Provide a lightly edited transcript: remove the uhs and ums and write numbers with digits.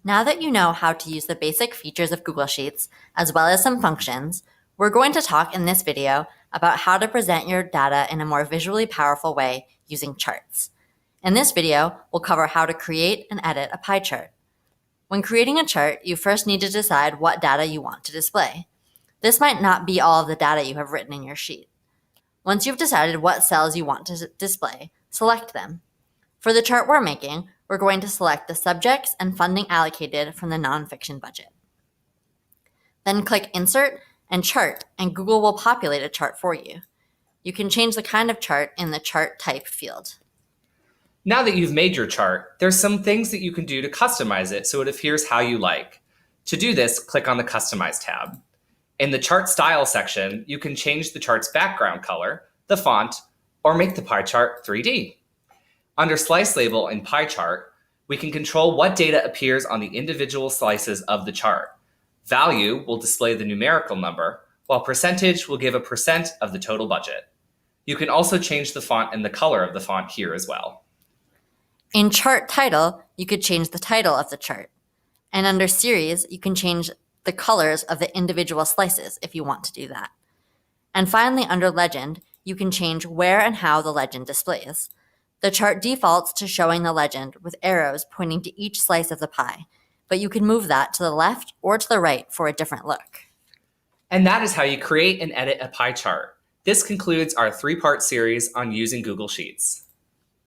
Now that you know how to use the basic features of Google Sheets, as well as some functions, we're going to talk in this video about how to present your data in a more visually powerful way using charts. In this video, we'll cover how to create and edit a pie chart. When creating a chart, you first need to decide what data you want to display. This might not be all of the data you have written in your sheet. Once you've decided what cells you want to display, select them. For the chart we're making, we're going to select the subjects and funding allocated from the nonfiction budget. Then click Insert and Chart, and Google will populate a chart for you. You can change the kind of chart in the Chart Type field. Now that you've made your chart, there's some things that you can do to customize it so it appears how you like. To do this, click on the Customize tab. In the Chart Style section, you can change the chart's background color, the font, or make the pie chart 3D. Under Slice Label in Pie Chart, we can control what data appears on the individual slices of the chart. Value will display the numerical number, while percentage will give a percent of the total budget. You can also change the font and the color of the font here as well. In Chart Title, you could change the title of the chart. And under Series, you can change the colors of the individual slices if you want to do that. And finally, under Legend, you can change where and how the legend displays. The chart defaults to showing the legend with arrows pointing to each slice of the pie, but you can move that to the left or to the right for a different look. And that is how you create and edit a pie chart. This concludes our 3-part series on using Google Sheets.